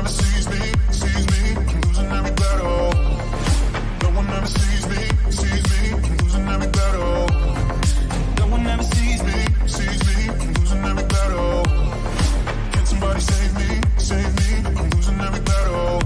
ever sees me, I'm losing every battle. No one ever sees me, I'm losing every battle. No one ever sees me, I'm losing every battle. Can somebody save me, I'm losing every battle.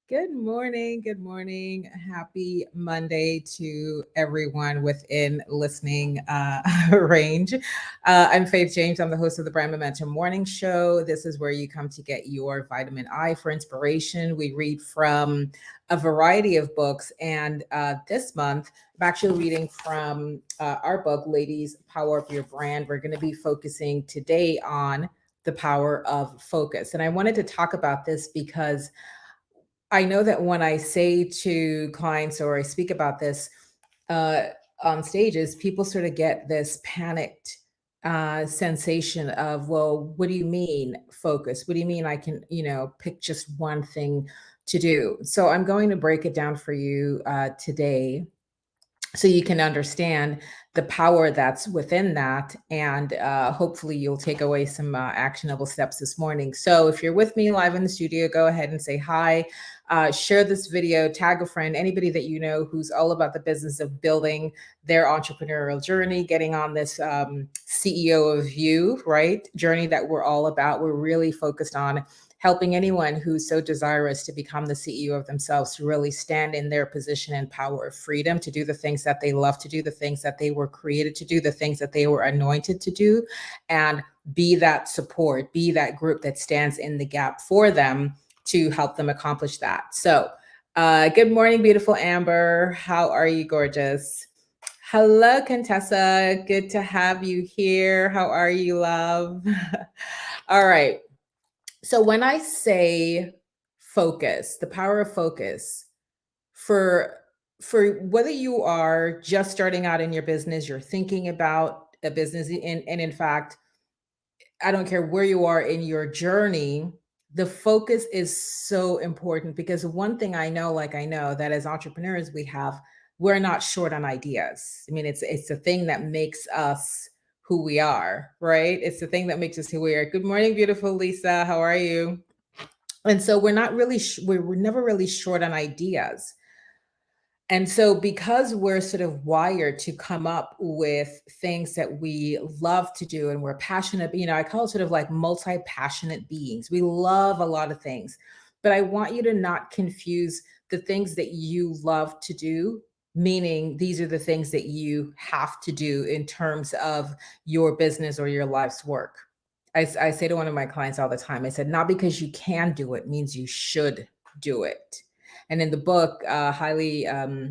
Good morning. Good morning. Happy Monday to everyone within listening range. I'm Faith James. I'm the host of the Brand Momentum Morning Show. This is where you come to get your vitamin I for inspiration. We read from a variety of books. And this month, I'm actually reading from our book, Ladies, Power Up Your Brand. We're going to be focusing today on the power of focus. And I wanted to talk about this because I know that when I say to clients or I speak about this uh, on stages, people sort of get this panicked sensation of, well, what do you mean focus? What do you mean I can, pick just one thing to do? So I'm going to break it down for you today so you can understand the power that's within that. And hopefully you'll take away some actionable steps this morning. So if you're with me live in the studio, go ahead and say hi. Share this video, tag a friend, anybody that you know who's all about the business of building their entrepreneurial journey, getting on this CEO of you, right? Journey that we're all about. We're really focused on helping anyone who's so desirous to become the CEO of themselves to really stand in their position and power of freedom, to do the things that they love to do, the things that they were created to do, the things that they were anointed to do, and be that support, be that group that stands in the gap for them to help them accomplish that. So good morning, beautiful Amber. How are you, gorgeous? Hello, Contessa. Good to have you here. How are you, love? All right. So when I say focus, the power of focus, for whether you are just starting out in your business, you're thinking about a business, and in fact, I don't care where you are in your journey, the focus is so important, because one thing I know that as entrepreneurs we're not short on ideas. I mean, it's the thing that makes us who we are, right? It's the thing that makes us who we are. Good morning, beautiful Lisa. How are you? And so we're not really, we're never really short on ideas. And so because we're sort of wired to come up with things that we love to do and we're passionate, I call it sort of like multi-passionate beings. We love a lot of things, but I want you to not confuse the things that you love to do, meaning these are the things that you have to do in terms of your business or your life's work. I say to one of my clients all the time, I said, not because you can do it means you should do it. And in the book,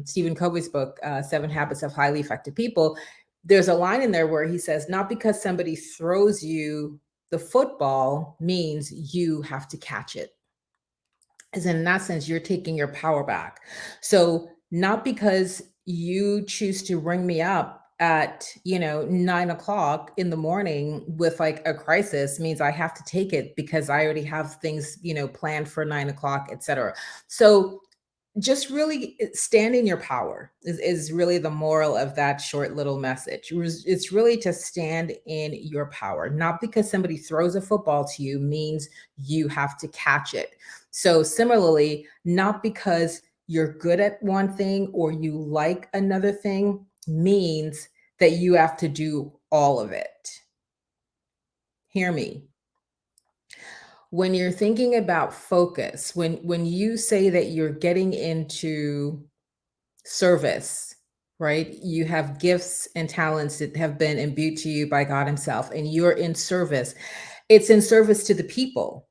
Stephen Covey's book, 7 Habits of Highly Effective People, there's a line in there where he says, not because somebody throws you the football means you have to catch it. As in that sense, you're taking your power back. So not because you choose to ring me up at 9 o'clock in the morning with like a crisis means I have to take it because I already have things planned for 9 o'clock, etc. So just really stand in your power is really the moral of that short little message. It's really to stand in your power, not because somebody throws a football to you means you have to catch it. So similarly, not because you're good at one thing or you like another thing means that you have to do all of it. Hear me. When you're thinking about focus, when you say that you're getting into service, right? You have gifts and talents that have been imbued to you by God Himself, and you're in service. It's in service to the people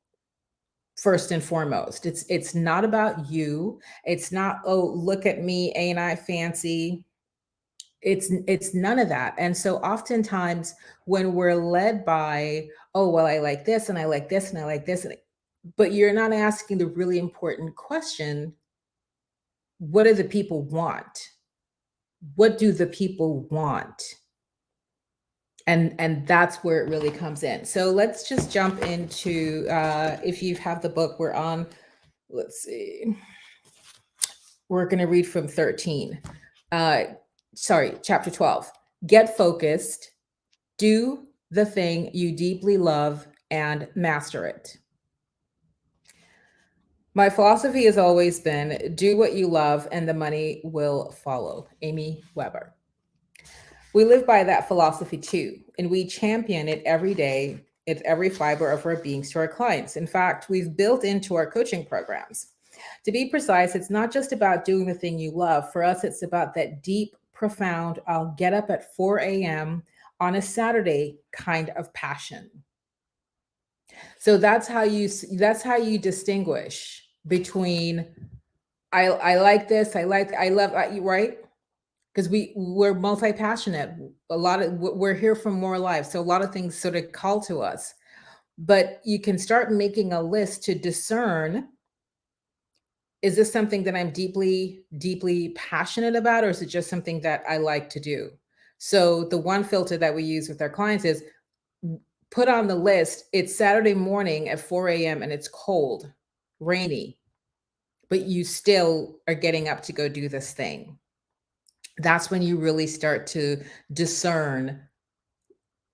first and foremost. It's not about you. It's not, oh, look at me, ain't I fancy? It's none of that. And so oftentimes when we're led by, oh, well, I like this and I like this and I like this, but you're not asking the really important question, what do the people want? What do the people want? And that's where it really comes in. So let's just jump into, if you have the book, we're on, let's see, we're going to read from 13. Chapter 12. Get focused, do the thing you deeply love, and master it. My philosophy has always been do what you love and the money will follow. Amy Weber. We live by that philosophy too, and we champion it every day. It's every fiber of our beings to our clients. In fact, we've built into our coaching programs. To be precise, it's not just about doing the thing you love. For us, it's about that deep, profound, I'll get up at 4 a.m. on a Saturday kind of passion. So that's how you distinguish between I like this, I love right? Because we're multi-passionate. We're here for more life. So a lot of things sort of call to us. But you can start making a list to discern, is this something that I'm deeply, deeply passionate about, or is it just something that I like to do? So the one filter that we use with our clients is put on the list, it's Saturday morning at 4 a.m. and it's cold, rainy, but you still are getting up to go do this thing. That's when you really start to discern,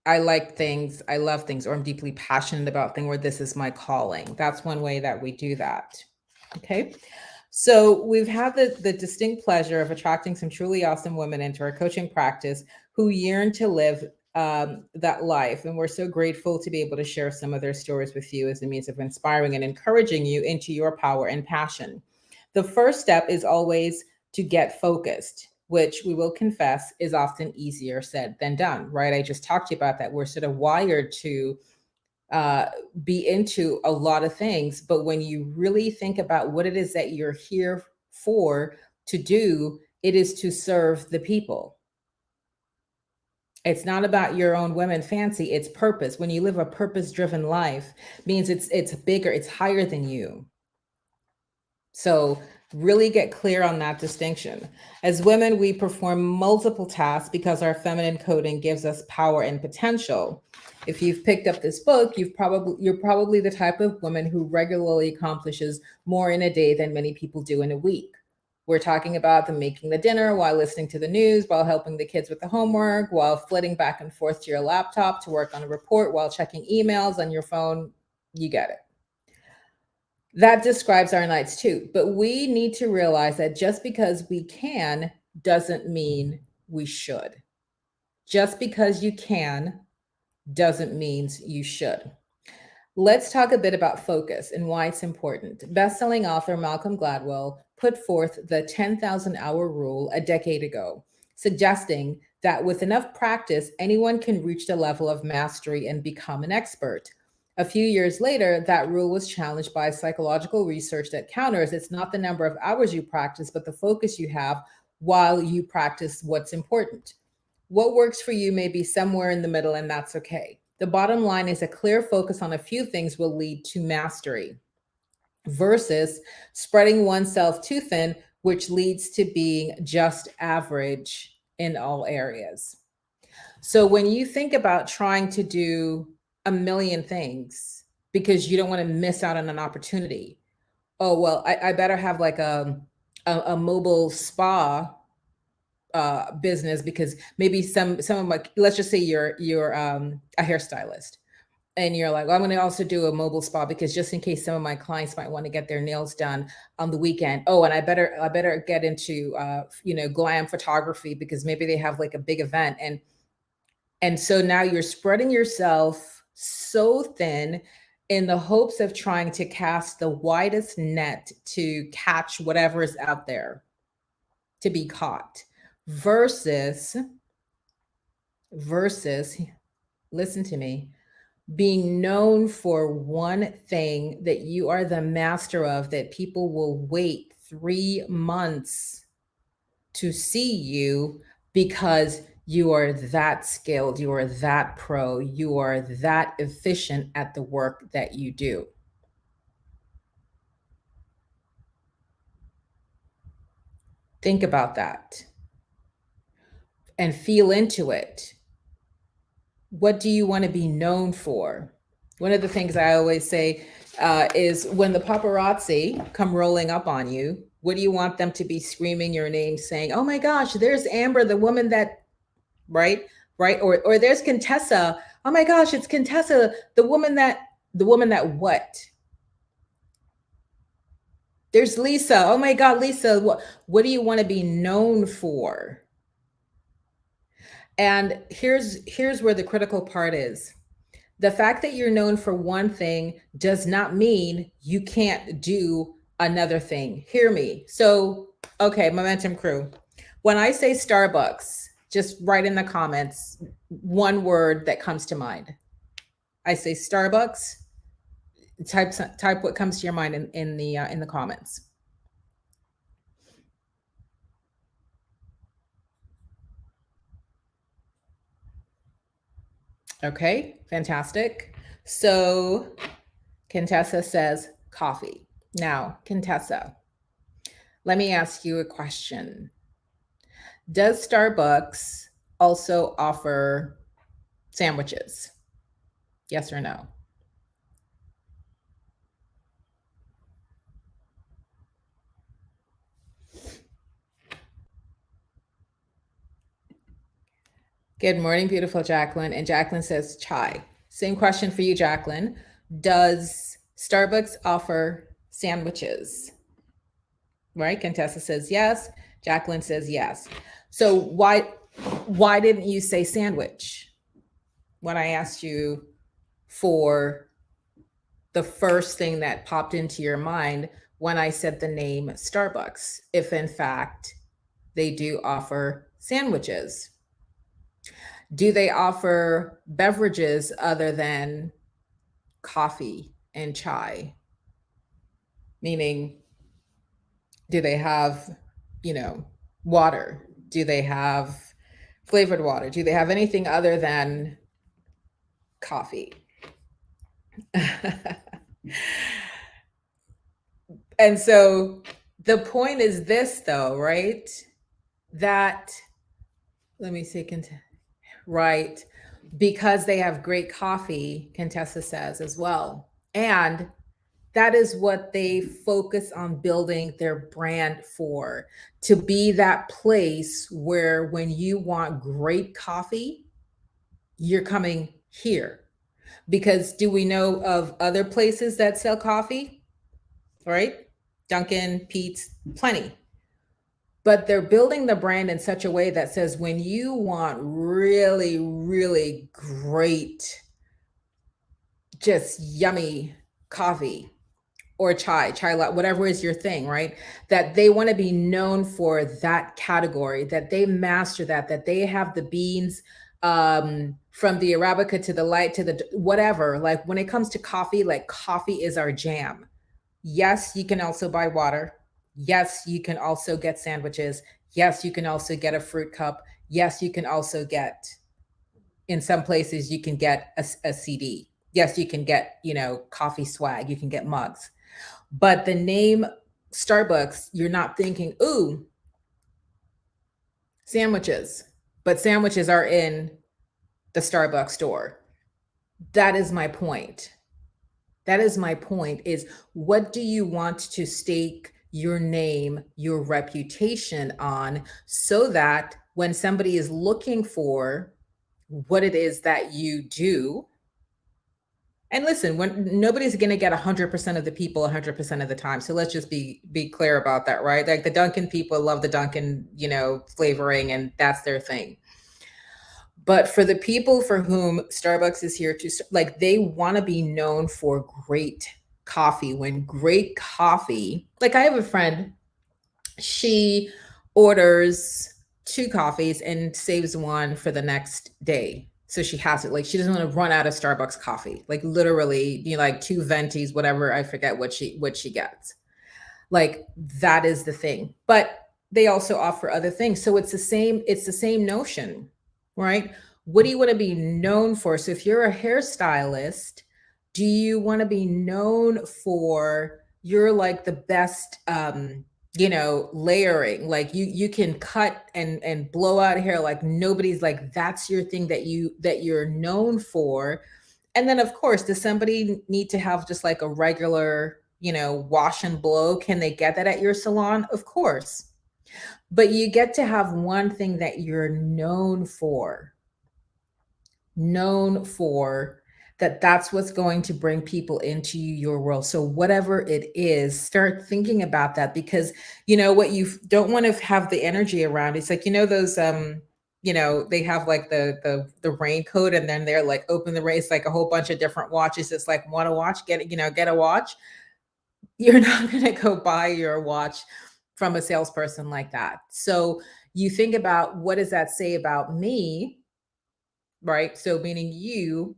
I like things, I love things, or I'm deeply passionate about things, or this is my calling. That's one way that we do that. Okay. So we've had the distinct pleasure of attracting some truly awesome women into our coaching practice who yearn to live that life. And we're so grateful to be able to share some of their stories with you as a means of inspiring and encouraging you into your power and passion. The first step is always to get focused, which we will confess is often easier said than done, right? I just talked to you about that. We're sort of wired to be into a lot of things, but when you really think about what it is that you're here for to do, it is to serve the people. It's not about your own women fancy, it's purpose. When you live a purpose-driven life, means it's bigger, it's higher than you. So really get clear on that distinction. As women, we perform multiple tasks because our feminine coding gives us power and potential. If you've picked up this book, you're probably the type of woman who regularly accomplishes more in a day than many people do in a week. We're talking about them making the dinner while listening to the news, while helping the kids with the homework, while flitting back and forth to your laptop to work on a report, while checking emails on your phone. You get it. That describes our nights too. But we need to realize that just because we can doesn't mean we should. Just because you can doesn't mean you should. Let's talk a bit about focus and why it's important. Best-selling author Malcolm Gladwell put forth the 10,000 hour rule a decade ago, suggesting that with enough practice, anyone can reach the level of mastery and become an expert. A few years later, that rule was challenged by psychological research that counters it's not the number of hours you practice, but the focus you have while you practice what's important. What works for you may be somewhere in the middle, and that's okay. The bottom line is a clear focus on a few things will lead to mastery versus spreading oneself too thin, which leads to being just average in all areas. So when you think about trying to do a million things because you don't want to miss out on an opportunity, oh, well, I better have like a mobile spa business because maybe some of my, let's just say you're a hairstylist and you're like, well, I'm going to also do a mobile spa because just in case some of my clients might want to get their nails done on the weekend. Oh, and I better get into glam photography because maybe they have like a big event. And so now you're spreading yourself so thin in the hopes of trying to cast the widest net to catch whatever is out there to be caught versus listen to me, being known for one thing that you are the master of, that people will wait 3 months to see you because you are that skilled, you are that pro, you are that efficient at the work that you do. Think about that and feel into it. What do you want to be known for? One of the things I always say is when the paparazzi come rolling up on you, what do you want them to be screaming your name, saying, "Oh my gosh, there's Amber, the woman that," right? Or there's Contessa. "Oh my gosh, it's Contessa, the woman that what?" There's Lisa. "Oh my God, Lisa, what do you want to be known for?" And here's where the critical part is. The fact that you're known for one thing does not mean you can't do another thing. Hear me. So, okay, Momentum crew. When I say Starbucks, just write in the comments one word that comes to mind. I say Starbucks, type what comes to your mind in the comments. Okay, fantastic. So Contessa says coffee. Now, Contessa, let me ask you a question. Does Starbucks also offer sandwiches? Yes or no? Good morning, beautiful Jacqueline. And Jacqueline says chai. Same question for you, Jacqueline. Does Starbucks offer sandwiches? Right? Contessa says yes. Jacqueline says yes. So why didn't you say sandwich when I asked you for the first thing that popped into your mind when I said the name Starbucks, if in fact they do offer sandwiches? Do they offer beverages other than coffee and chai? Meaning, do they have, water? Do they have flavored water? Do they have anything other than coffee? And so the point is this, though, right? That, let me see, right? Because they have great coffee, Contessa says as well. And that is what they focus on building their brand for, to be that place where when you want great coffee, you're coming here. Because do we know of other places that sell coffee? Right? Dunkin', Pete's, plenty. But they're building the brand in such a way that says when you want really, really great, just yummy coffee or chai latte, whatever is your thing, right? That they want to be known for that category, that they master that they have the beans from the Arabica to the light to the whatever. Like when it comes to coffee, like coffee is our jam. Yes, you can also buy water. Yes, you can also get sandwiches. Yes, you can also get a fruit cup. Yes, you can also get, in some places, you can get a CD. Yes, you can get, coffee swag. You can get mugs. But the name Starbucks, you're not thinking, ooh, sandwiches. But sandwiches are in the Starbucks store. That is my point. That is my point, is what do you want to stake your name, your reputation on, so that when somebody is looking for what it is that you do, and listen, when nobody's going to get 100% of the people 100% of the time. So let's just be clear about that, right? Like the Dunkin' people love the Dunkin', flavoring, and that's their thing. But for the people for whom Starbucks is here to, like, they want to be known for great coffee. When great coffee, like I have a friend, she orders 2 coffees and saves one for the next day. So she has it. Like she doesn't want to run out of Starbucks coffee. Like literally, like 2 ventis, whatever. I forget what she gets. Like that is the thing. But they also offer other things. So it's the same notion, right? What do you want to be known for? So if you're a hairstylist, do you want to be known for you're like the best layering, like you can cut and blow out hair like nobody's, like that's your thing that you're known for. And then of course, does somebody need to have just like a regular wash and blow? Can they get that at your salon? Of course. But you get to have one thing that you're known for, that's what's going to bring people into your world. So whatever it is, start thinking about that, because what you don't want to have the energy around. It's like, those they have like the raincoat, and then they're like open the race, like a whole bunch of different watches. It's like, want a watch, get a watch. You're not going to go buy your watch from a salesperson like that. So you think about, what does that say about me? Right? So meaning you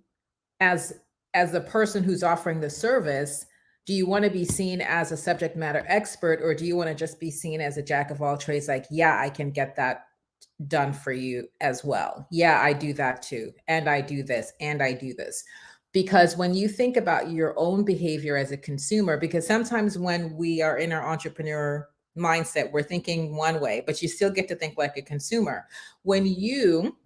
as the person who's offering the service, do you want to be seen as a subject matter expert, or do you want to just be seen as a jack of all trades? Like, yeah, I can get that done for you as well. Yeah, I do that too. And I do this and I do this. Because when you think about your own behavior as a consumer, because sometimes when we are in our entrepreneur mindset, we're thinking one way, but you still get to think like a consumer. When you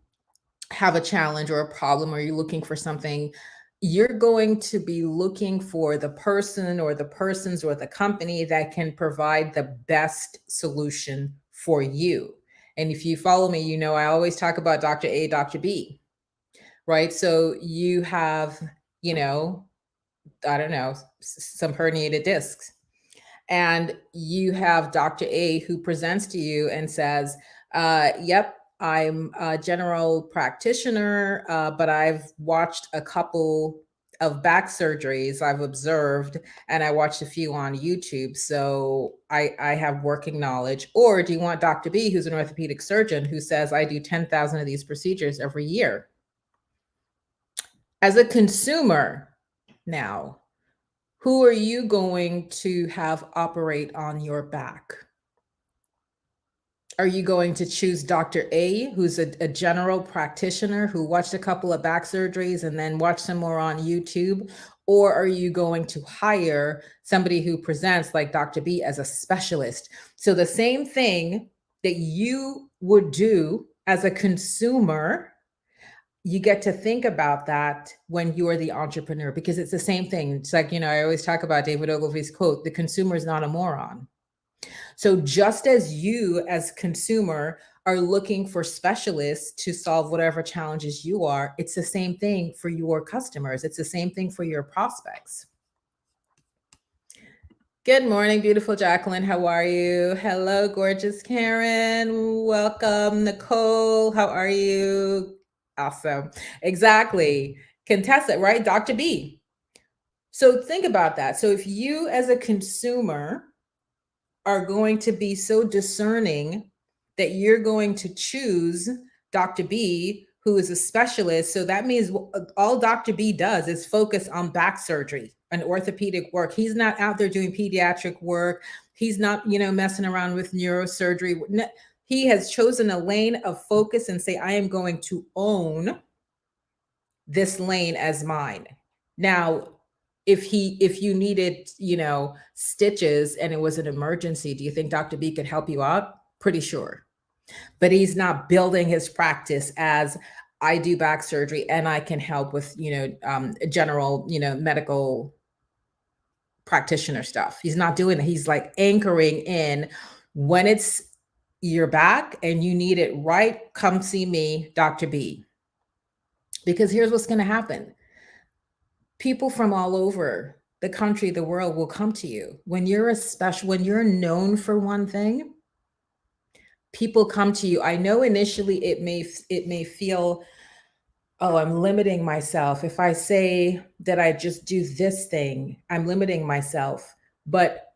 have a challenge or a problem, or you're looking for something, you're going to be looking for the person or the persons or the company that can provide the best solution for you. And if you follow me, I always talk about Dr. A, Dr. B, right? So you have, I don't know, some herniated discs, and you have Dr. A who presents to you and says, yep, I'm a general practitioner, but I've watched a couple of back surgeries I've observed, and I watched a few on YouTube. So I have working knowledge. Or do you want Dr. B, who's an orthopedic surgeon, who says, I do 10,000 of these procedures every year? As a consumer now, who are you going to have operate on your back? Are you going to choose Dr. A, who's a general practitioner who watched a couple of back surgeries and then watched some more on YouTube? Or are you going to hire somebody who presents like Dr. B as a specialist? So the same thing that you would do as a consumer, you get to think about that when you're the entrepreneur, because it's the same thing. It's like, I always talk about David Ogilvy's quote, the consumer is not a moron. So just as you as consumer are looking for specialists to solve whatever challenges you are, it's the same thing for your customers. It's the same thing for your prospects. Good morning, beautiful Jacqueline. How are you? Hello, gorgeous Karen. Welcome, Nicole. How are you? Awesome. Exactly. Contessa, right? Dr. B. So think about that. So if you as a consumer are going to be so discerning that you're going to choose Dr. B, who is a specialist. So that means all Dr. B does is focus on back surgery and orthopedic work. He's not out there doing pediatric work. He's not, messing around with neurosurgery. He has chosen a lane of focus and say, I am going to own this lane as mine. Now, if you needed, stitches and it was an emergency, do you think Dr. B could help you out? Pretty sure. But he's not building his practice as I do back surgery and I can help with, general, medical practitioner stuff. He's not doing that. He's like anchoring in when it's your back and you need it right, come see me, Dr. B. Because here's what's going to happen. People from all over the country, the world will come to you. When you're when you're known for one thing, people come to you. I know initially it may feel Oh, I'm limiting myself. If I say that I just do this thing, I'm limiting myself. But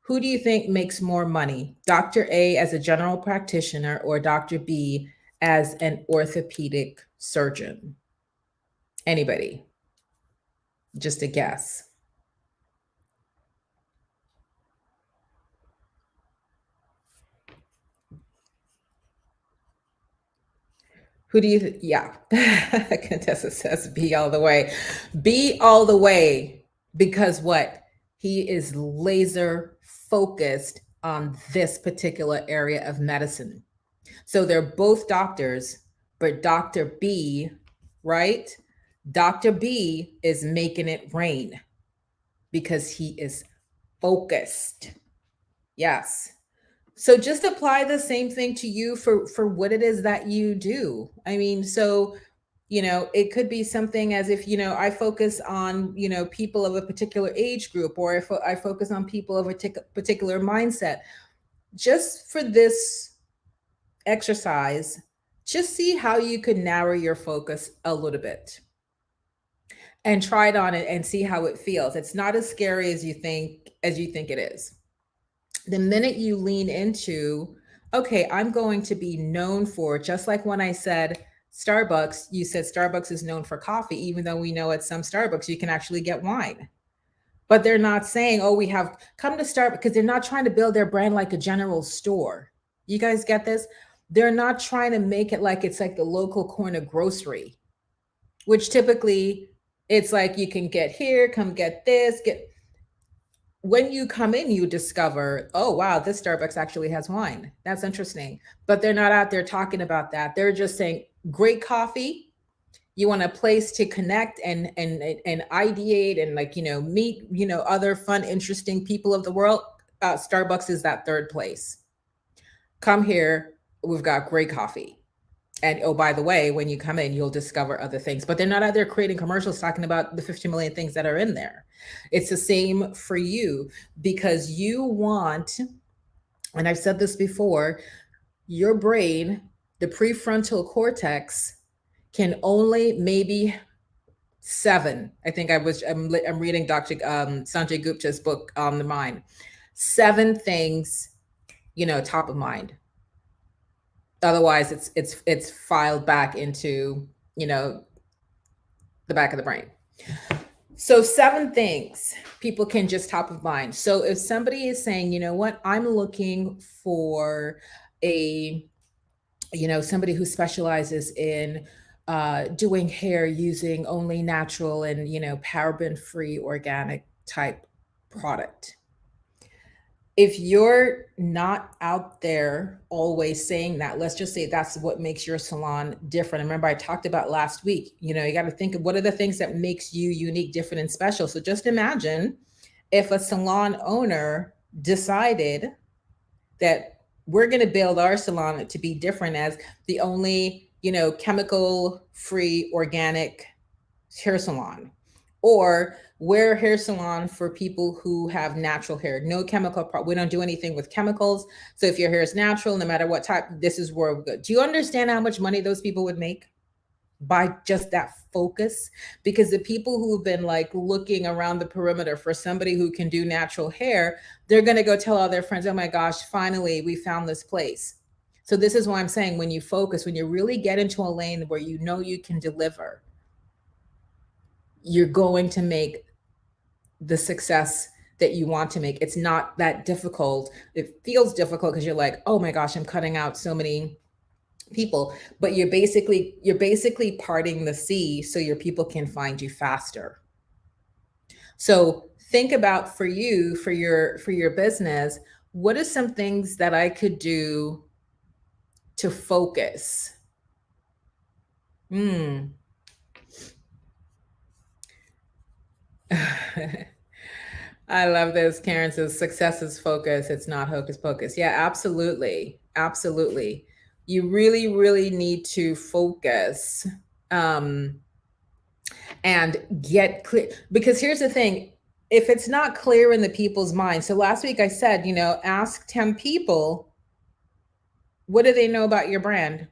who do you think makes more money? Dr. A as a general practitioner or Dr. B as an orthopedic surgeon? Anybody? Just a guess. Who do you, yeah. Contessa says B all the way. B all the way, because what? He is laser focused on this particular area of medicine. So they're both doctors, but Dr. B, right? Dr. B is making it rain because he is focused. Yes. So just apply the same thing to you for what it is that you do. I mean, so it could be something as if I focus on people of a particular age group, or if I focus on people of a particular mindset. Just for this exercise, just see how you could narrow your focus a little bit and try it on it and see how it feels. It's not as scary as you think it is. The minute you lean into, okay, I'm going to be known for, just like when I said Starbucks, you said Starbucks is known for coffee, even though we know at some Starbucks you can actually get wine. But they're not saying, oh, we have come to Starbucks, because they're not trying to build their brand like a general store. You guys get this? They're not trying to make it like it's like the local corner grocery, which typically it's like you can get here, come get this, get. When you come in, you discover, oh, wow, this Starbucks actually has wine. That's interesting. But they're not out there talking about that. They're just saying, great coffee. You want a place to connect and ideate and meet, other fun, interesting people of the world. Starbucks is that third place. Come here. We've got great coffee. And oh, by the way, when you come in, you'll discover other things. But they're not out there creating commercials talking about the 50 million things that are in there. It's the same for you, because you want, and I've said this before, your brain, the prefrontal cortex, can only maybe 7. I think I'm reading Dr. Sanjay Gupta's book on the mind. 7 things, top of mind. Otherwise, it's filed back into the back of the brain. So 7 things people can just top of mind. So if somebody is saying, you know what, I'm looking for a somebody who specializes in doing hair using only natural and paraben free organic type product. If you're not out there always saying that, let's just say that's what makes your salon different. Remember, I talked about last week, you got to think of what are the things that makes you unique, different, and special. So just imagine if a salon owner decided that we're going to build our salon to be different as the only, chemical free organic hair salon, or we're a hair salon for people who have natural hair, no chemical. We don't do anything with chemicals. So if your hair is natural, no matter what type, this is where we go. Do you understand how much money those people would make by just that focus? Because the people who've been like looking around the perimeter for somebody who can do natural hair, they're going to go tell all their friends, oh my gosh, finally we found this place. So this is why I'm saying, when you focus, when you really get into a lane where you can deliver, you're going to make the success that you want to make. It's not that difficult. It feels difficult because you're like, oh my gosh, I'm cutting out so many people, but you're basically parting the sea so your people can find you faster. So think about, for you, for your business, what are some things that I could do to focus? I love this. Karen says success is focus. It's not hocus pocus. Yeah, absolutely. Absolutely. You really, really need to focus and get clear. Because here's the thing, if it's not clear in the people's minds. So last week I said, ask 10 people, what do they know about your brand?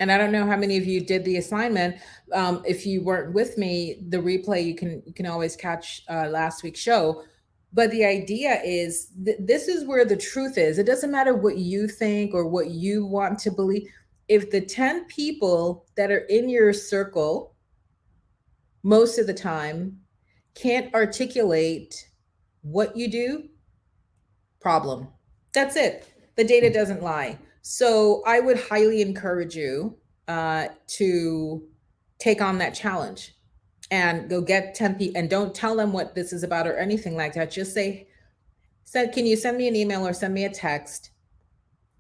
And I don't know how many of you did the assignment. If you weren't with me, the replay you can always catch last week's show. But the idea is this is where the truth is. It doesn't matter what you think or what you want to believe. If the 10 people that are in your circle most of the time can't articulate what you do, problem. That's it. The data doesn't lie. So I would highly encourage you to take on that challenge and go get 10 people, and don't tell them what this is about or anything like that. Just say, can you send me an email or send me a text?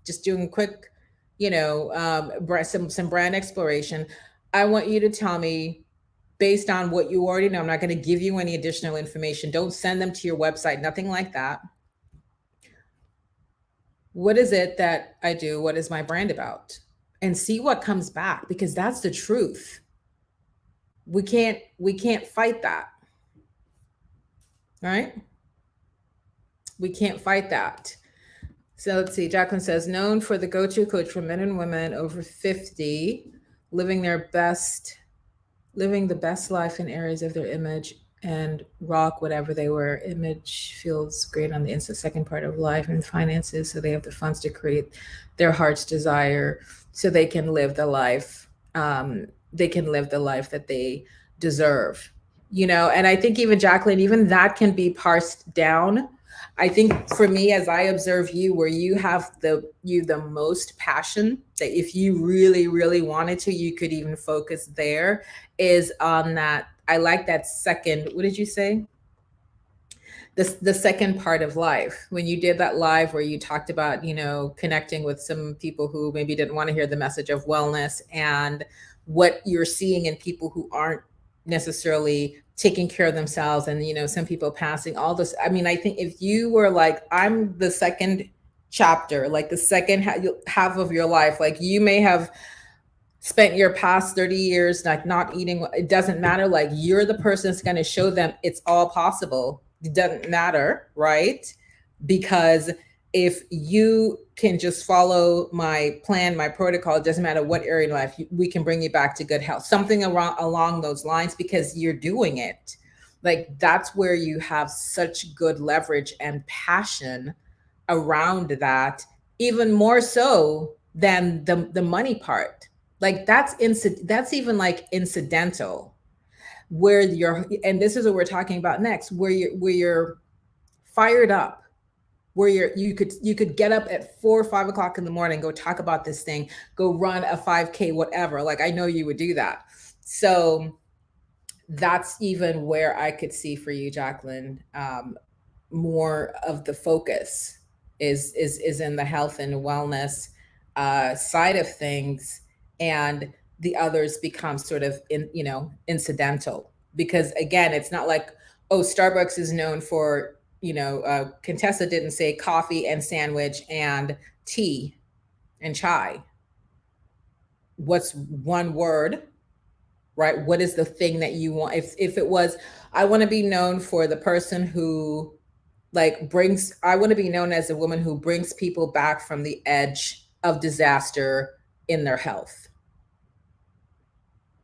Just doing quick, some brand exploration. I want you to tell me based on what you already know. I'm not going to give you any additional information. Don't send them to your website, nothing like that. What is it that I do? What is my brand about? And see what comes back, because that's the truth. We can't fight that. All right? We can't fight that. So let's see. Jacqueline says, known for the go-to coach for men and women over 50, living the best life in areas of their image and rock whatever they were. Image feels great on the instant, second part of life and finances. So they have the funds to create their heart's desire so they can live the life. They can live the life that they deserve, and I think even Jacqueline, even that can be parsed down. I think for me, as I observe you, where you have the most passion, that if you really, really wanted to, you could even focus there, is on that. I like that second, what did you say? The second part of life, when you did that live where you talked about, connecting with some people who maybe didn't want to hear the message of wellness, and what you're seeing in people who aren't necessarily taking care of themselves, and some people passing, all this. I mean, I think if you were like, I'm the second chapter, like the second half of your life, like you may have spent your past 30 years like not eating, it doesn't matter, like you're the person that's going to show them it's all possible. It doesn't matter, right? Because if you can just follow my plan, my protocol, it doesn't matter what area of life, we can bring you back to good health, something along those lines, because you're doing it. Like that's where you have such good leverage and passion around that, even more so than the money part. Like that's even like incidental, where and this is what we're talking about next, where you're fired up, where you could get up at 4 or 5 o'clock in the morning, go talk about this thing, go run a 5K, whatever. Like I know you would do that. So that's even where I could see for you, Jacqueline, more of the focus is in the health and wellness side of things, and the others become sort of incidental, because again, it's not like, oh, Starbucks is known for, Contessa didn't say coffee and sandwich and tea and chai. What's one word, right? What is the thing that you want? If it was, I want to be known for the person who I want to be known as a woman who brings people back from the edge of disaster in their health.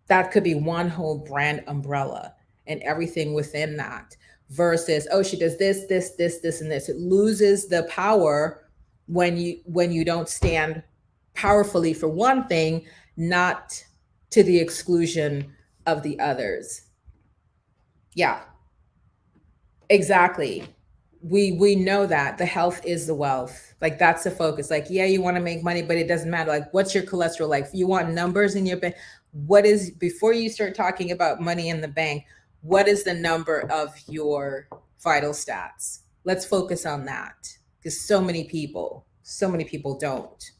That could be one whole brand umbrella and everything within that, versus, oh, she does this, and this. It loses the power when you don't stand powerfully for one thing, not to the exclusion of the others. Yeah, exactly. We know that the health is the wealth. Like that's the focus. Like, yeah, you want to make money, but it doesn't matter. Like, what's your cholesterol like? You want numbers in your bank. What is, before you start talking about money in the bank, what is the number of your vital stats? Let's focus on that, because so many people don't.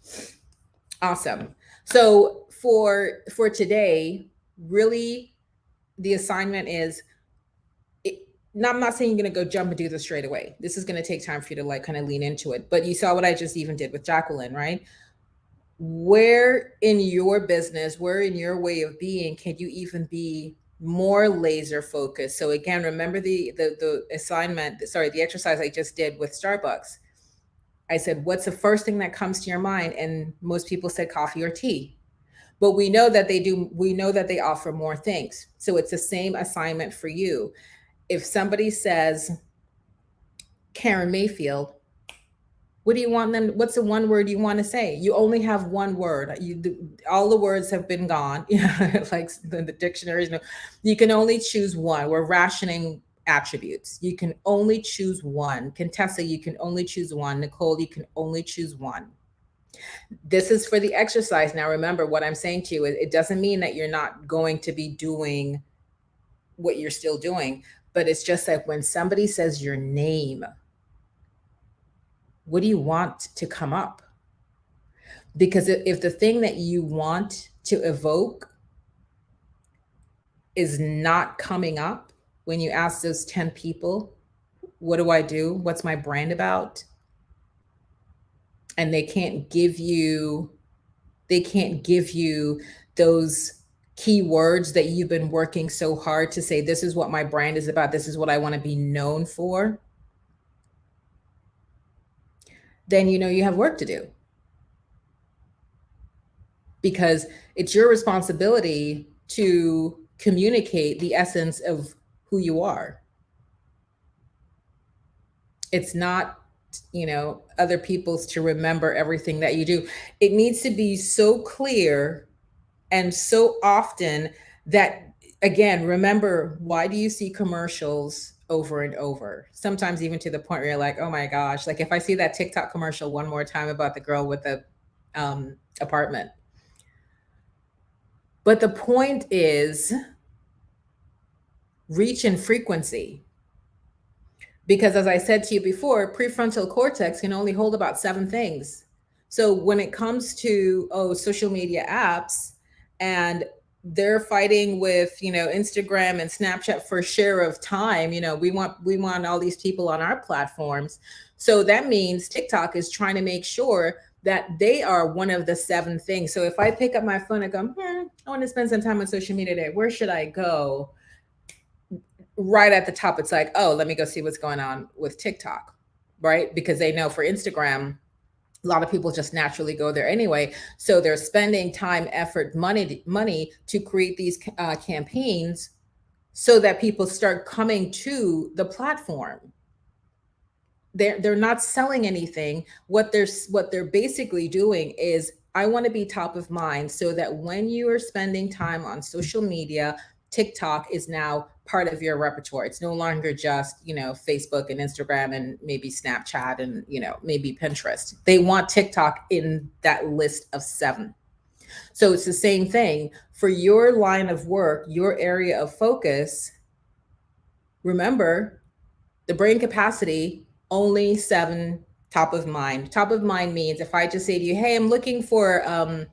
Awesome. So for today, really, the assignment is, I'm not saying you're going to go jump and do this straight away. This is going to take time for you to like kind of lean into it. But you saw what I just even did with Jacqueline, right? Where in your business, where in your way of being, can you even be more laser focused? So again, remember the assignment, the exercise I just did with Starbucks. I said, what's the first thing that comes to your mind? And most people said coffee or tea. but we know that they do. We know that they offer more things. So it's the same assignment for you. If somebody says Karen Mayfield, what do you want them? What's the one word you want to say? You only have one word. All the words have been gone. Like the dictionaries. No, you can only choose one. We're rationing attributes. You can only choose one. Contessa, you can only choose one. Nicole, you can only choose one. This is for the exercise. Now, remember what I'm saying to you. It doesn't mean that you're not going to be doing what you're still doing, but it's just like when somebody says your name, what do you want to come up? Because if the thing that you want to evoke is not coming up when you ask those 10 people, what do I do? What's my brand about? And they can't give you those keywords that you've been working so hard to say, this is what my brand is about. This is what I want to be known for. Then you have work to do, because it's your responsibility to communicate the essence of who you are. It's not, other people's to remember everything that you do. It needs to be so clear and so often that, again, remember, why do you see commercials over and over? Sometimes even to the point where you're like, oh my gosh, like if I see that TikTok commercial one more time about the girl with the apartment. But the point is reach and frequency. Because as I said to you before, prefrontal cortex can only hold about 7 things. So when it comes to social media apps, and they're fighting with Instagram and Snapchat for share of time, we want all these people on our platforms. So that means TikTok is trying to make sure that they are one of the 7 things. So if I pick up my phone and go, I want to spend some time on social media today, where should I go? Right at the top, it's like, oh, let me go see what's going on with TikTok, right? Because they know for Instagram, a lot of people just naturally go there anyway. So they're spending time, effort, money to create these campaigns so that people start coming to the platform. They're not selling anything. What they're basically doing is, I want to be top of mind so that when you are spending time on social media, TikTok is now part of your repertoire. It's no longer just, Facebook and Instagram and maybe Snapchat and, maybe Pinterest. They want TikTok in that list of 7. So it's the same thing for your line of work, your area of focus. Remember, the brain capacity, only 7 top of mind. Top of mind means if I just say to you, hey, I'm looking for a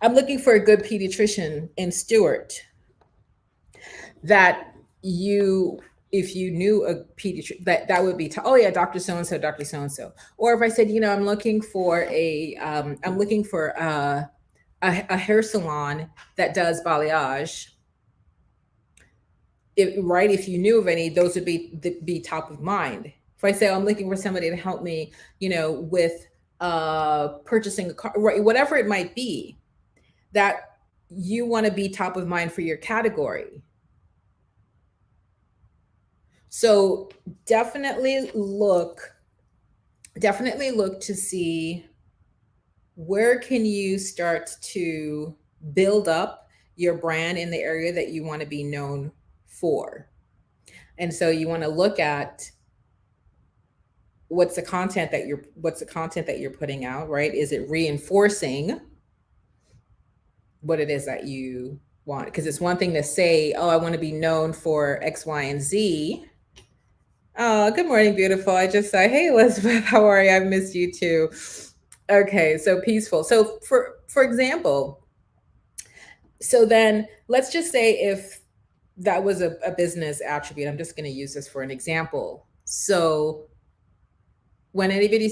good pediatrician in Stewart, that if you knew a pediatrician, that would be, oh yeah, Dr. So-and-so, Dr. So-and-so. Or if I said, I'm looking for a hair salon that does balayage, if you knew of any, those would be top of mind. If I say, I'm looking for somebody to help me, with purchasing a car, right, whatever it might be, that you want to be top of mind for your category. So definitely look to see where can you start to build up your brand in the area that you want to be known for. And so you want to look at what's the content that you're putting out, right? Is it reinforcing what it is that you want? Because it's one thing to say, oh, I want to be known for X, Y, and Z. Oh, good morning, beautiful. I just saw, hey, Elizabeth, how are you? I've missed you too. Okay, so peaceful. So for example, so then let's just say if that was a business attribute, I'm just going to use this for an example. So when anybody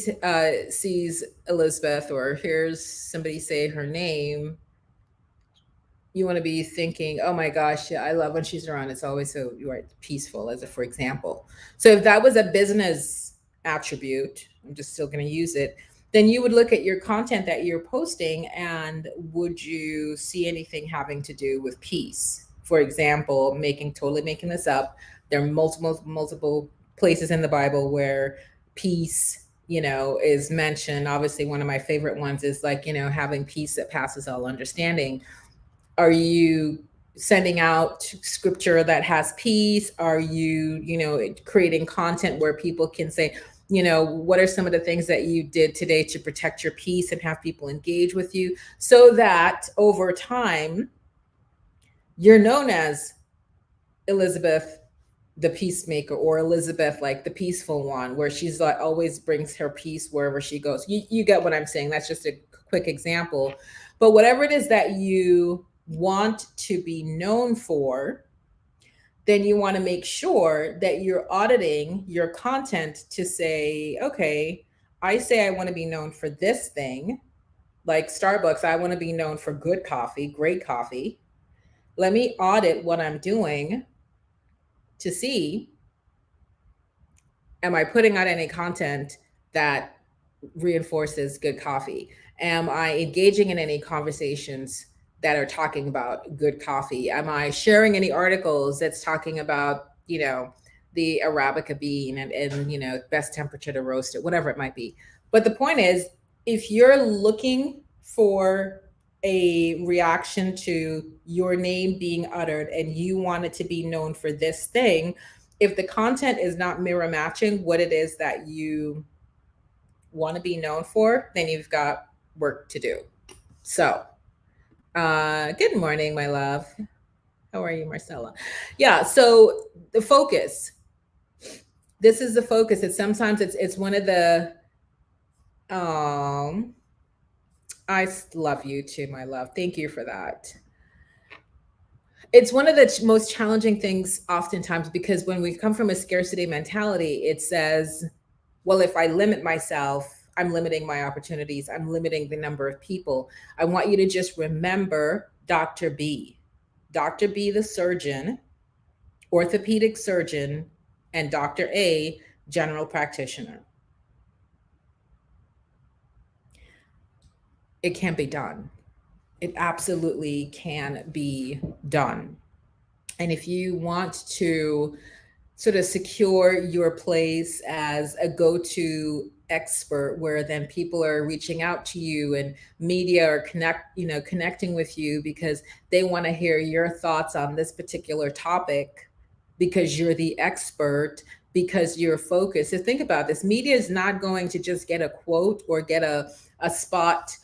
sees Elizabeth or hears somebody say her name, you want to be thinking, oh my gosh, yeah, I love when she's around. It's always so peaceful, as a for example. So if that was a business attribute, I'm just still going to use it, then you would look at your content that you're posting, and would you see anything having to do with peace? For example, totally making this up, there are multiple places in the Bible where peace, is mentioned. Obviously, one of my favorite ones is like, having peace that passes all understanding. Are you sending out scripture that has peace? Are you, creating content where people can say, what are some of the things that you did today to protect your peace and have people engage with you, so that over time you're known as Elizabeth the peacemaker, or Elizabeth like the peaceful one, where she's like always brings her peace wherever she goes. You get what I'm saying? That's just a quick example. But whatever it is that you want to be known for, then you want to make sure that you're auditing your content to say, okay, I say I want to be known for this thing, like Starbucks, I want to be known for good coffee, great coffee. Let me audit what I'm doing to see, am I putting out any content that reinforces good coffee? Am I engaging in any conversations that are talking about good coffee? Am I sharing any articles that's talking about, the Arabica bean and best temperature to roast it, whatever it might be. But the point is, if you're looking for a reaction to your name being uttered and you want it to be known for this thing, if the content is not mirror matching what it is that you want to be known for, then you've got work to do. So, good morning, my love. How are you, Marcella? Yeah, so the focus. This is the focus. It's one of the I love you too, my love. Thank you for that. It's one of the most challenging things oftentimes, because when we come from a scarcity mentality, it says, well, if I limit myself, I'm limiting my opportunities. I'm limiting the number of people. I want you to just remember Dr. B. Dr. B, the surgeon, orthopedic surgeon, and Dr. A, general practitioner. It can be done. It absolutely can be done. And if you want to sort of secure your place as a go-to expert, where then people are reaching out to you and media are connecting with you because they want to hear your thoughts on this particular topic, because you're the expert, because you're focused. So think about this. Media is not going to just get a quote or get a spot,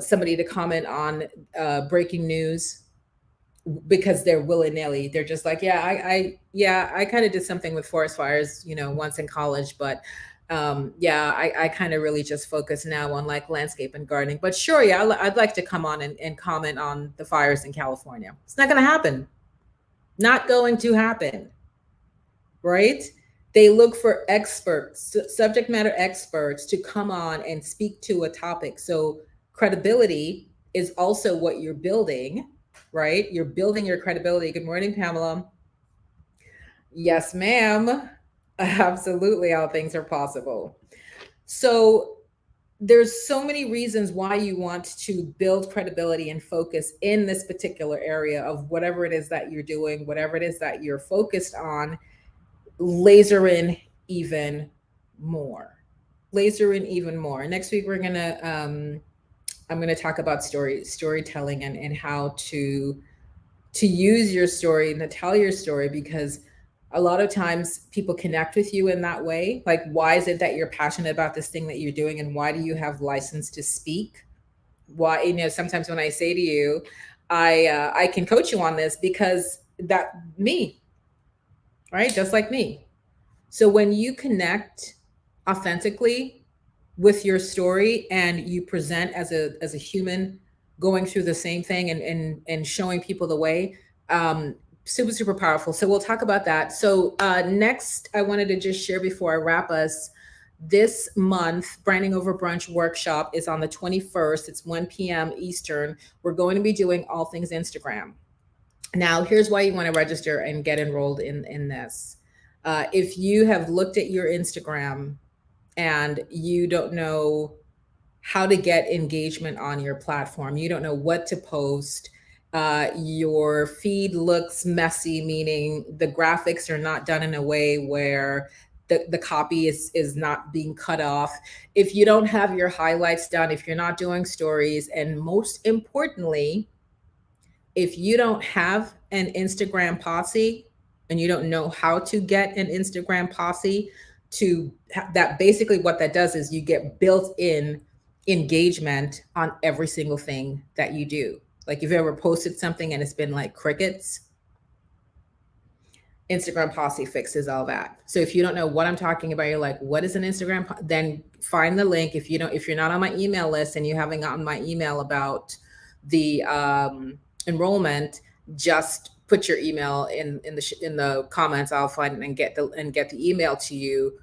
somebody to comment on breaking news because they're willy-nilly. They're just like, I kind of did something with forest fires, once in college, but I kind of really just focus now on like landscape and gardening. But sure, I'd like to come on and comment on the fires in California. It's not going to happen. Not going to happen, right? They look for experts, subject matter experts, to come on and speak to a topic. So credibility is also what you're building, right? You're building your credibility. Good morning, Pamela. Yes, ma'am. Absolutely, all things are possible. So there's so many reasons why you want to build credibility and focus in this particular area of whatever it is that you're doing, whatever it is that you're focused on. Laser in even more. Laser in even more. Next week, I'm gonna talk about storytelling and how to use your story and to tell your story, because a lot of times people connect with you in that way. Like, why is it that you're passionate about this thing that you're doing, and why do you have license to speak? Why, sometimes when I say to you, I can coach you on this because that me, right? Just like me. So when you connect authentically with your story and you present as a human going through the same thing and showing people the way, super powerful. So we'll talk about that. So next, I wanted to just share before I wrap us, this month, Branding Over Brunch workshop is on the 21st. It's 1 p.m. Eastern. We're going to be doing all things Instagram. Now, here's why you want to register and get enrolled in this. If you have looked at your Instagram and you don't know how to get engagement on your platform. You don't know what to post. Your feed looks messy, meaning the graphics are not done in a way where the copy is not being cut off. If you don't have your highlights done, if you're not doing stories, and most importantly, if you don't have an Instagram posse and you don't know how to get an Instagram posse to that, basically what that does is you get built in engagement on every single thing that you do. Like if you ever posted something and it's been like crickets, Instagram posse fixes all that. So if you don't know what I'm talking about, you're like, what is an Instagram? Then find the link. If you're not on my email list and you haven't gotten my email about the enrollment, just put your email in the comments. I'll find it and get the email to you.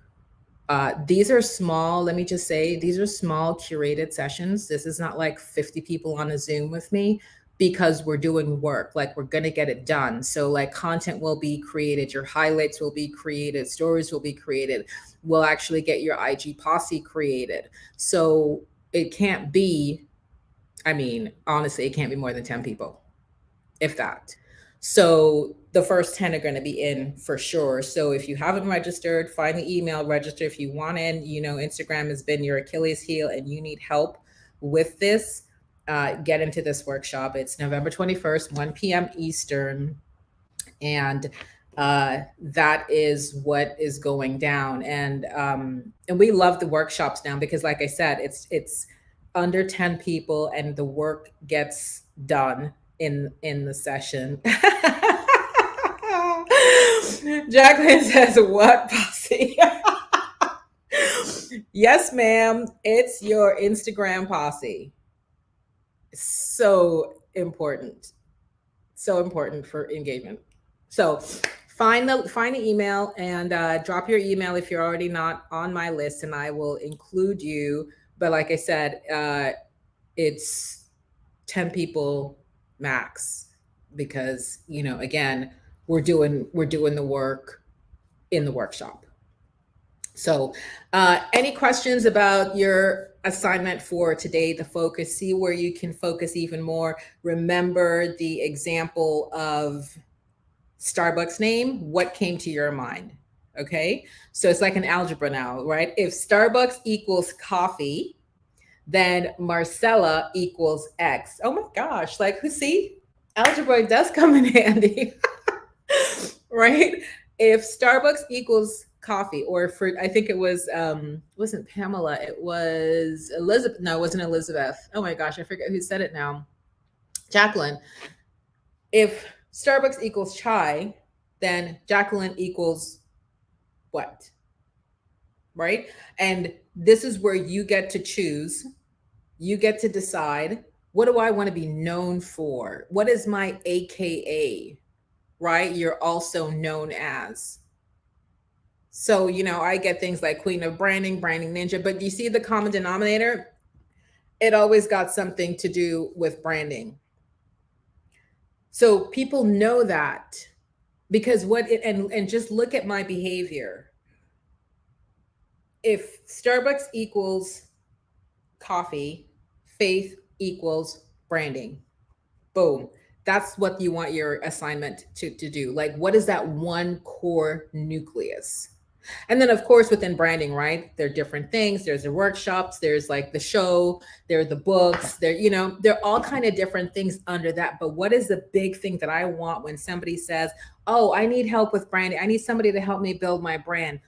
These are small. Let me just say, these are small curated sessions. This is not like 50 people on a Zoom with me, because we're doing work, like we're going to get it done. So like content will be created, your highlights will be created, stories will be created. We'll actually get your IG posse created. So it can't be, I mean, honestly, it can't be more than 10 people, if that. So the first 10 are going to be in for sure. So if you haven't registered, find the email, register if you want in. You know, Instagram has been your Achilles heel and you need help with this. Get into this workshop. It's November 21st, 1 p.m. Eastern. And that is what is going down. And we love the workshops now because, like I said, it's under 10 people and the work gets done in the session. Jacqueline says, what posse? Yes, ma'am. It's your Instagram posse. So important for engagement. So find the email and drop your email if you're already not on my list, and I will include you. But like I said, it's 10 people max, because again, we're doing the work in the workshop. So any questions about your assignment for today, the focus? See where you can focus even more. Remember the example of Starbucks name. What came to your mind? Okay, so it's like an algebra now, right? If Starbucks equals coffee, then Marcella equals X. Oh my gosh, like see, algebra does come in handy. Right? If Starbucks equals coffee, or for, I think it was wasn't Pamela, it was Elizabeth. No, it wasn't Elizabeth. Oh my gosh, I forget who said it now. Jacqueline. If Starbucks equals chai, then Jacqueline equals what? Right? And this is where you get to choose. You get to decide, what do I want to be known for? What is my AKA? Right? You're also known as. So, I get things like Queen of Branding, Branding Ninja, but you see the common denominator? It always got something to do with branding. So people know that, because and just look at my behavior. If Starbucks equals coffee, Faith equals branding. Boom. That's what you want your assignment to do. Like, what is that one core nucleus? And then, of course, within branding, right, there are different things. There's the workshops, there's like the show, there are the books, there are all kind of different things under that. But what is the big thing that I want when somebody says, oh, I need help with branding, I need somebody to help me build my brand?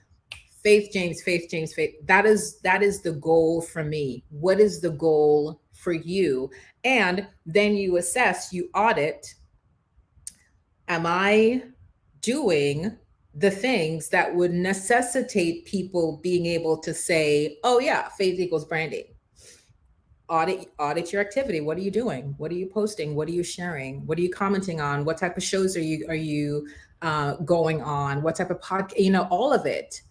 Faith James. That is the goal for me. What is the goal for you? And then you assess, you audit, am I doing the things that would necessitate people being able to say, oh yeah, Faith equals branding? Audit your activity. What are you doing? What are you posting? What are you sharing? What are you commenting on? What type of shows are you going on? What type of podcast? All of it.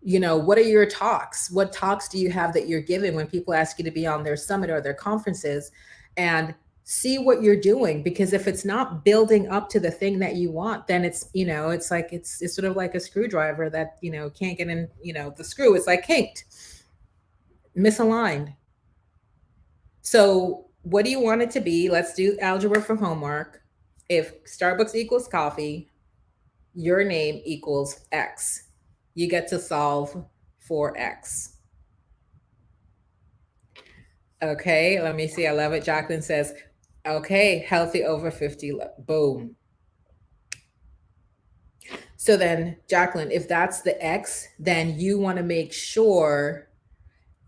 What are your talks? What talks do you have that you're giving when people ask you to be on their summit or their conferences? And see what you're doing, because if it's not building up to the thing that you want, then it's like it's sort of like a screwdriver that can't get in the screw. It's like kinked. misaligned. So what do you want it to be? Let's do algebra for homework. If Starbucks equals coffee, your name equals X. You get to solve for X. Okay, let me see. I love it. Jacqueline says, okay, healthy over 50. Boom. So then, Jacqueline, if that's the X, then you want to make sure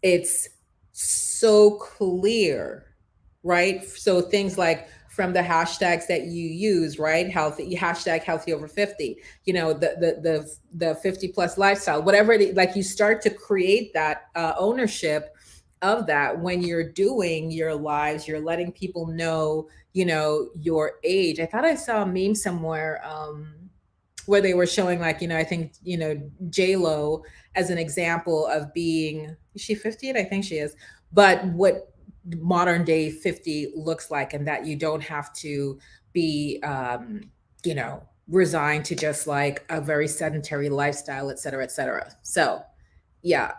it's so clear, right? So things like from the hashtags that you use, right? Healthy hashtag healthy over 50, you know, the 50 plus lifestyle, whatever it is, like you start to create that ownership of that when you're doing your lives, you're letting people know, you know, your age. I thought I saw a meme somewhere where they were showing like, you know, I think, you know, J Lo as an example of being, is she 50? I think she is. But what modern day 50 looks like, and that you don't have to be, you know, resigned to just like a very sedentary lifestyle, et cetera, et cetera. So, yeah.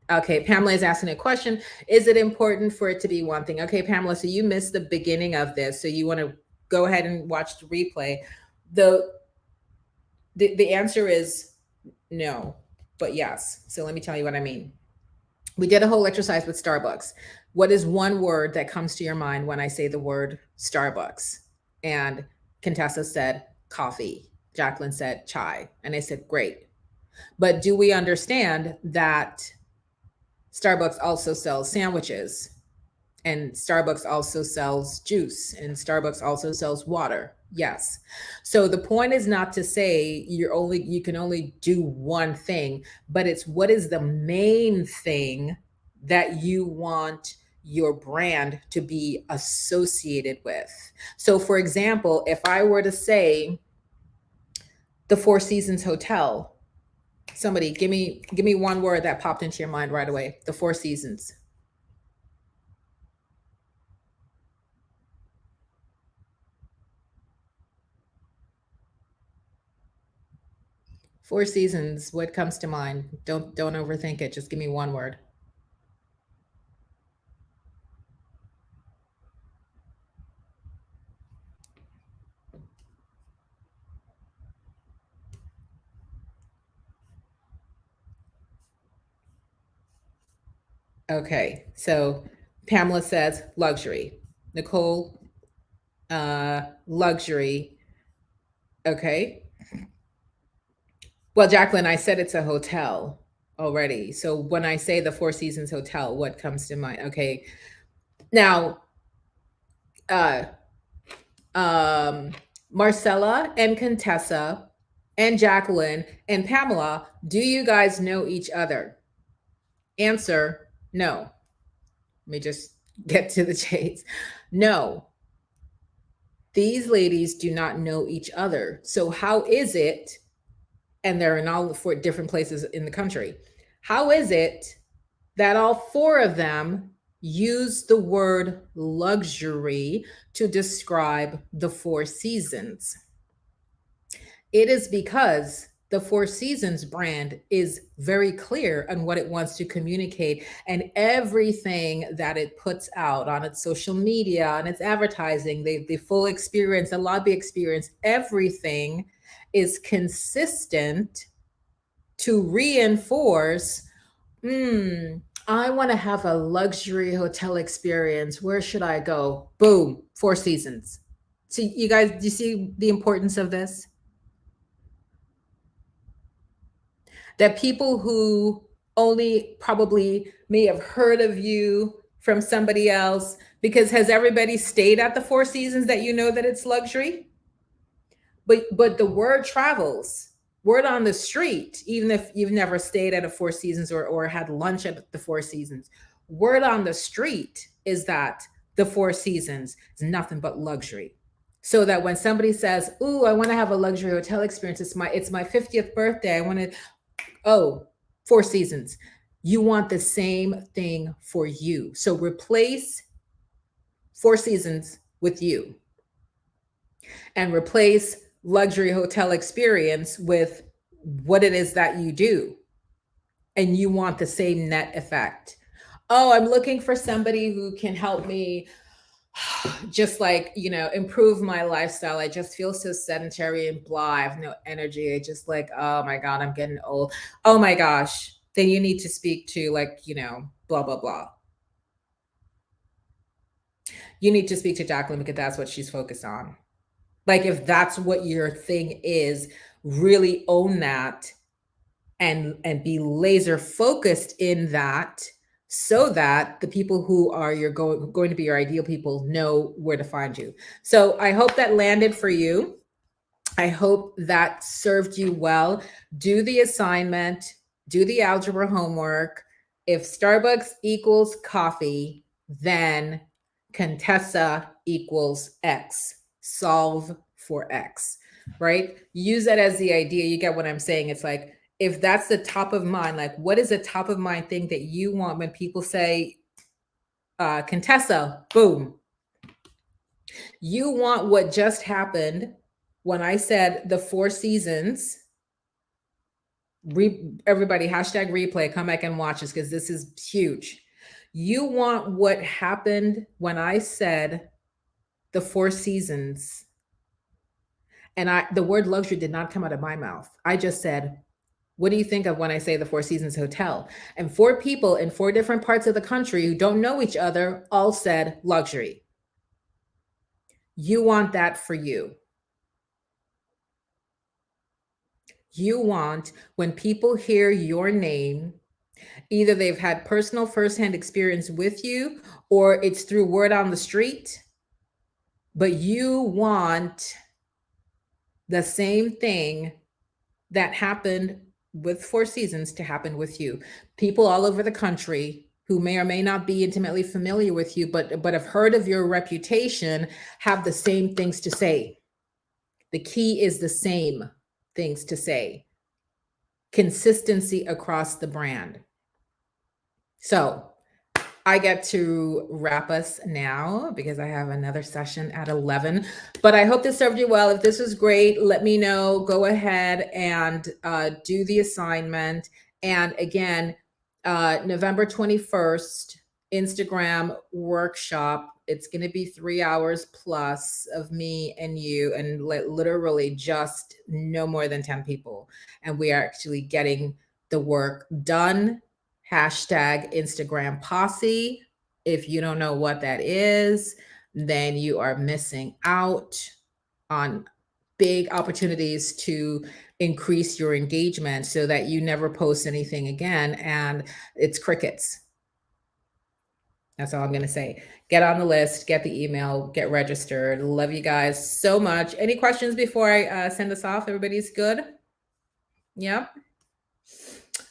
Okay, Pamela is asking a question. Is it important for it to be one thing? Okay, Pamela, so you missed the beginning of this. So you want to go ahead and watch the replay. The answer is no, but yes. So let me tell you what I mean. We did a whole exercise with Starbucks. What is one word that comes to your mind when I say the word Starbucks? And Contessa said coffee. Jacqueline said chai. And I said, great. But do we understand that Starbucks also sells sandwiches? And Starbucks also sells juice, and Starbucks also sells water. Yes. So the point is not to say you can only do one thing, but it's what is the main thing that you want your brand to be associated with. So for example, if I were to say the Four Seasons Hotel, somebody give me one word that popped into your mind right away. The Four Seasons. Four Seasons, what comes to mind? Don't overthink it. Just give me one word. Okay, so Pamela says luxury. Nicole, luxury. Okay. Well, Jacqueline, I said it's a hotel already. So when I say the Four Seasons Hotel, what comes to mind? Okay. Now, Marcella and Contessa and Jacqueline and Pamela, do you guys know each other? Answer, no. Let me just get to the chase. No. These ladies do not know each other. So how is it, and they're in all 4 different places in the country, how is it that all 4 of them use the word luxury to describe the Four Seasons? It is because the Four Seasons brand is very clear on what it wants to communicate, and everything that it puts out on its social media, on its advertising, the full experience, the lobby experience, everything is consistent to reinforce, I want to have a luxury hotel experience. Where should I go? Boom, Four Seasons. So you guys, do you see the importance of this? That people who only probably may have heard of you from somebody else, because has everybody stayed at the Four Seasons that you know that it's luxury? But the word travels, word on the street, even if you've never stayed at a Four Seasons or had lunch at the Four Seasons, word on the street is that the Four Seasons is nothing but luxury. So that when somebody says, "Ooh, I want to have a luxury hotel experience. It's my 50th birthday. I want to," oh, Four Seasons. You want the same thing for you. So replace Four Seasons with you, and replace luxury hotel experience with what it is that you do. And you want the same net effect. Oh, I'm looking for somebody who can help me just like, improve my lifestyle. I just feel so sedentary and blah. I have no energy. I just like, oh my God, I'm getting old. Oh my gosh. Then you need to speak to like, blah, blah, blah. You need to speak to Jacqueline because that's what she's focused on. Like, if that's what your thing is, really own that and be laser focused in that, so that the people who are going to be your ideal people know where to find you. So I hope that landed for you. I hope that served you well. Do the assignment, do the algebra homework. If Starbucks equals coffee, then Contessa equals X. Solve for X, right? Use that as the idea. You get what I'm saying? It's like, if that's the top of mind, like what is the top of mind thing that you want when people say, Contessa, boom. You want what just happened when I said the 4 seasons. Everybody, hashtag replay, come back and watch this because this is huge. You want what happened when I said the 4 seasons. And the word luxury did not come out of my mouth. I just said, what do you think of when I say the 4 Seasons Hotel? And 4 people in 4 different parts of the country who don't know each other all said luxury. You want that for you. You want when people hear your name, either they've had personal firsthand experience with you or it's through word on the street, but you want the same thing that happened with 4 Seasons to happen with you. People all over the country who may or may not be intimately familiar with you, but have heard of your reputation, have the same things to say. The key is the same things to say. Consistency across the brand. So I get to wrap us now because I have another session at 11, but I hope this served you well. If this was great, let me know. Go ahead and do the assignment. And again, November 21st, Instagram workshop. It's going to be 3 hours plus of me and you, and literally just no more than 10 people. And we are actually getting the work done. Hashtag Instagram Posse. If you don't know what that is, then you are missing out on big opportunities to increase your engagement so that you never post anything again and it's crickets. That's all I'm going to say. Get on the list, get the email, get registered. Love you guys so much. Any questions before I send us off? Everybody's good? Yep.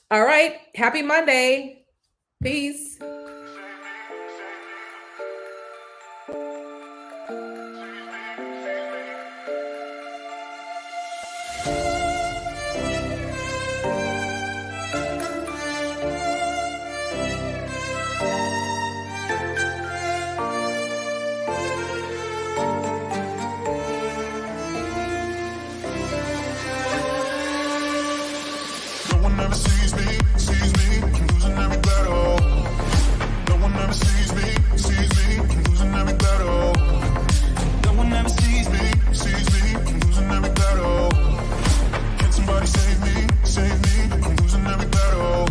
All right. Happy Monday. Peace. No one ever sees me. I'm losing every battle. No one ever sees me. I'm losing every battle. No one ever sees me. I'm losing every battle. Can somebody save me? I'm losing every battle.